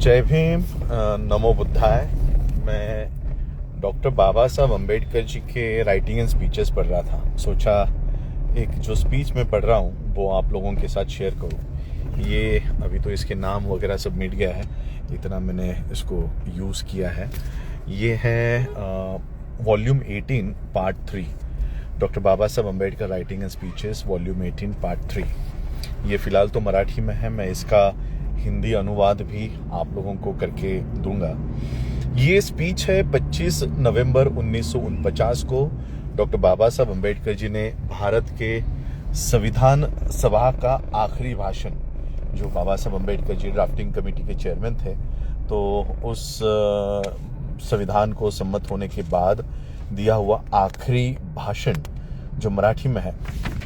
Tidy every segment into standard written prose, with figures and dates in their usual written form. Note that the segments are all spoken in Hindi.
जय भीम, नमो बुद्धाय। मैं डॉक्टर बाबा साहब अम्बेडकर जी के राइटिंग एंड स्पीचेस पढ़ रहा था। सोचा एक जो स्पीच मैं पढ़ रहा हूँ वो आप लोगों के साथ शेयर करूँ। ये अभी तो इसके नाम वगैरह सब मिट गया है, इतना मैंने इसको यूज़ किया है। ये है volume 18 part 3, doctor Baba Saheb Ambedkar writing and speeches volume 18 part 3। ये फ़िलहाल तो मराठी में है, मैं इसका हिंदी अनुवाद भी आप लोगों को करके दूंगा। ये स्पीच है 25 नवंबर 1949 को डॉक्टर बाबा साहब अम्बेडकर जी ने भारत के संविधान सभा का आखिरी भाषण, जो बाबा साहब अम्बेडकर जी ड्राफ्टिंग कमेटी के चेयरमैन थे, तो उस संविधान को सम्मत होने के बाद दिया हुआ आखिरी भाषण जो मराठी में है,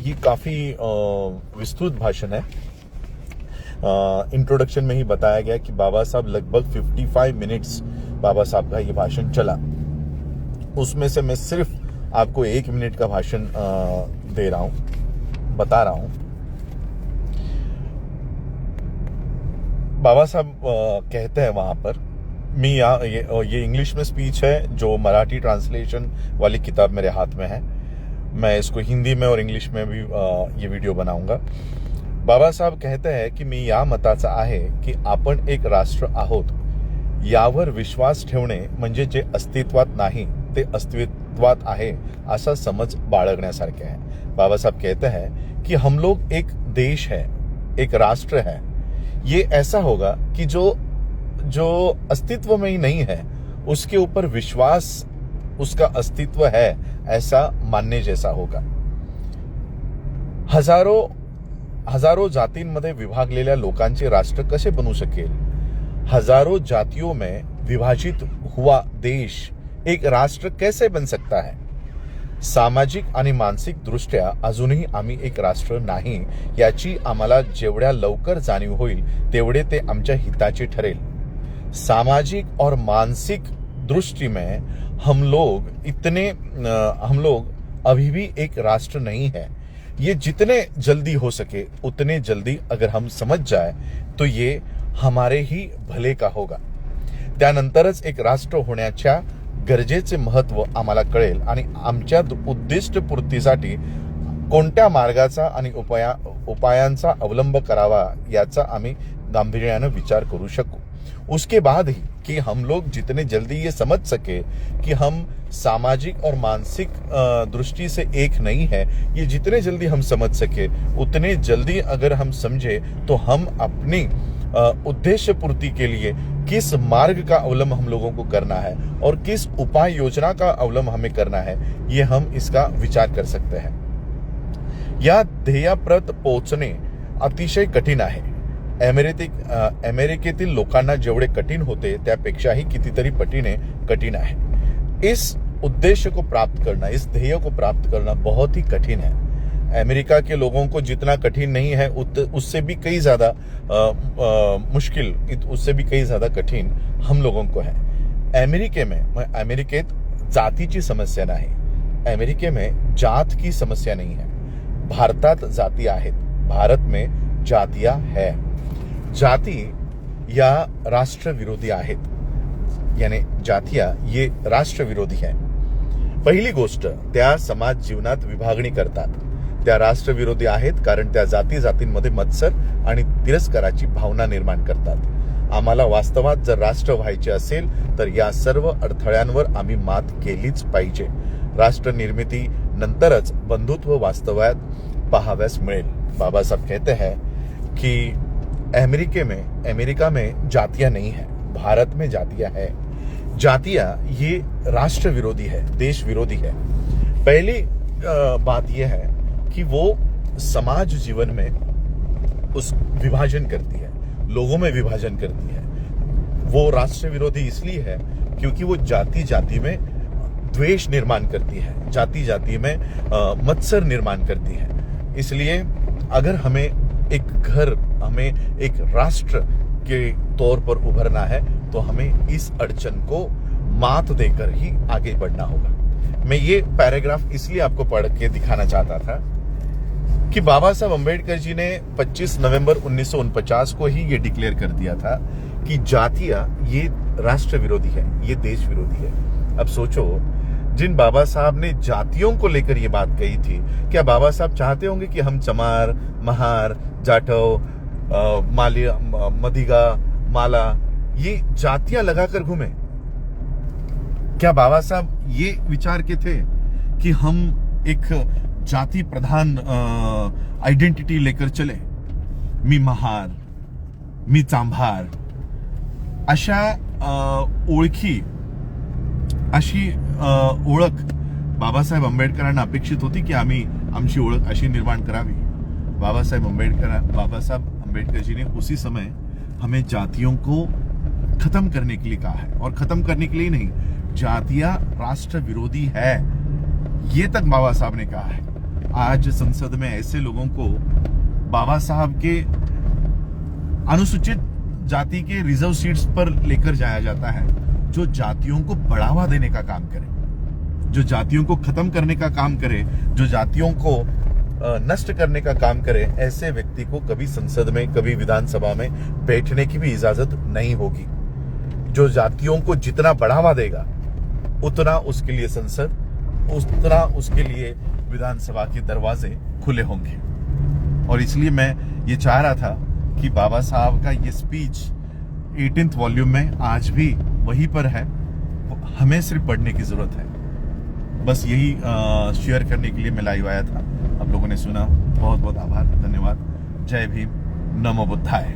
ये काफ़ी विस्तृत भाषण है। इंट्रोडक्शन में ही बताया गया कि बाबा साहब लगभग 55 मिनट्स बाबा साहब का ये भाषण चला। उसमें से मैं सिर्फ आपको 1 मिनट का भाषण दे रहा हूं, बता रहा हूं। बाबा साहब कहते हैं वहां पर, ये इंग्लिश में स्पीच है, जो मराठी ट्रांसलेशन वाली किताब मेरे हाथ में है। मैं इसको हिंदी में और इंग्लिश में भी ये वीडियो बनाऊंगा। बाबा साहेब कहते हैं की मी या मताचा आहे की आपण एक राष्ट्र आहोत, यावर विश्वास ठेवणे म्हणजे जे अस्तित्वात नाही ते अस्तित्वात आहे असा समज बाळगण्यासारखे है। बाबा साहब कहते हैं कि हम लोग एक देश है, एक राष्ट्र है। ये ऐसा होगा कि जो अस्तित्व में ही नहीं है उसके ऊपर विश्वास, उसका अस्तित्व है ऐसा मानने जैसा होगा। हजारों जातींमध्ये विभागलेल्या लोकांचे राष्ट्र कसे बनू शकेल? हजारों जातियों में विभाजित हुआ देश एक राष्ट्र कैसे बन सकता है? सामाजिक आणि मानसिक दृष्ट्या अजूनही आम्ही एक राष्ट्र नाही याची आम्हाला जेवढ्या लवकर जाणीव होईल तेवढे ते आमच्या हिताचे ठरेल। सामाजिक और मानसिक दृष्टि में हम लोग अभी भी एक राष्ट्र नहीं है। ये जितने जल्दी हो सके उतने जल्दी अगर हम समझ जाए तो ये हमारे ही भले का होगा। त्यानंतरच एक राष्ट्र होण्याच्या गरजेचे महत्व आम्हाला कळेल आणि आमच्या उद्दिष्टपूर्तीसाठी कोणत्या मार्गाचा आणि उपायांचा अवलंब करावा याचा आम्ही गांभीर्याने विचार करू शकू। उसके बाद ही कि हम लोग जितने जल्दी ये समझ सके कि हम सामाजिक और मानसिक दृष्टि से एक नहीं है, ये जितने जल्दी हम समझ सके उतने जल्दी अगर हम समझे तो हम अपनी उद्देश्य पूर्ति के लिए किस मार्ग का अवलंब हम लोगों को करना है और किस उपाय योजना का अवलंब हमें करना है, ये हम इसका विचार कर सकते हैं। या ध्येयाप्रत पोहोचणे अतिशय कठीण आहे। अमेरिकेतील लोकांना जेवढे कठीण होते त्यापेक्षाही कितीतरी पटीने कठीण आहे। इस उद्देश्य को प्राप्त करना, इस ध्येय को प्राप्त करना बहुत ही कठिन है। अमेरिका के लोगों को जितना कठिन नहीं है उससे भी कई ज्यादा मुश्किल, उससे भी कई ज्यादा कठिन हम लोगों को है। अमेरिकेत जातीची समस्या नाही, अमेरिके में जात की समस्या नहीं है। भारतात जाती आहेत, भारत में जातिया है। जाती या राष्ट्र विरोधी आहेत, यानी जातिया ये राष्ट्र विरोधी है। पहिली गोष्ट, त्या समाज जीवनात विभागणी करतात, त्या राष्ट्र विरोधी आहेत कारण त्या जातींमध्ये मत्सर आणि तिरस्काराची भावना निर्माण करतात। आम्हाला वास्तवात जर राष्ट्र व्हायचे असेल तर या सर्व अडथळ्यांवर आम्ही मात केलीच पाहिजे। राष्ट्र निर्मिती नंतरच बंधुत्व वास्तवात पाहाव्यास मिळेल। बाबा साहब कहते हैं कि अमेरिका में जातियां नहीं है, भारत में जातियां है। जातियां ये राष्ट्र विरोधी है, देश विरोधी है। पहली बात यह है कि वो समाज जीवन में उस विभाजन करती है, लोगों में विभाजन करती है। वो राष्ट्र विरोधी इसलिए है क्योंकि वो जाति में द्वेष निर्माण करती है, जाति में मत्सर निर्माण करती है। इसलिए अगर हमें एक राष्ट्र के तौर पर उभरना है तो हमें इस अड़चन को मात देकर ही आगे बढ़ना होगा। मैं ये पैराग्राफ इसलिए आपको पढ़ के दिखाना चाहता था कि बाबा साहब अम्बेडकर जी ने 25 नवंबर 1949 को ही ये डिक्लेयर कर दिया था कि जातियां ये राष्ट्र विरोधी है, ये देश विरोधी है। अब सोचो, जिन बाबा साहब ने जातियों को लेकर ये बात कही थी, क्या बाबा साहब चाहते होंगे कि हम चमार, महार, जाटव, मालिया, मदिगा, माला, ये जातियां लगाकर घूमे? क्या बाबा साहब ये विचार के थे कि हम एक जाति प्रधान आइडेंटिटी लेकर चले? मी महार, मी चांभार, अशा ओळखी, अशी ओळख बाबासाहेब आंबेडकरांना अपेक्षित होती की आम्ही आमची ओळख अशी निर्माण करावी? बाबासाहेब आंबेडकर जी ने उसी समय हमें जातियों को खत्म करने के लिए कहा है, और खत्म करने के लिए नहीं, जातियां राष्ट्र विरोधी है, ये तक बाबा साहब ने कहा है। आज संसद में ऐसे लोगों को बाबा साहब के अनुसूचित जाति के रिजर्व सीट्स पर लेकर जाया जाता है, जो जातियों को बढ़ावा देने का काम करे, जो जातियों को खत्म करने का काम करे, जो जातियों को नष्ट करने का काम करे। ऐसे व्यक्ति को कभी संसद में, कभी विधानसभा में बैठने की भी इजाजत नहीं होगी। जो जातियों को जितना बढ़ावा देगा, उतना उसके लिए संसद, उतना उसके लिए विधानसभा के दरवाजे खुले होंगे। और इसलिए मैं ये चाह रहा था कि बाबा साहब का ये स्पीच 18th वॉल्यूम में आज भी वहीं पर है, हमें सिर्फ पढ़ने की जरूरत है। बस यही शेयर करने के लिए मैं लाइव आया था। आप लोगों ने सुना, बहुत बहुत आभार, धन्यवाद। जय भीम, नमो बुद्धाय।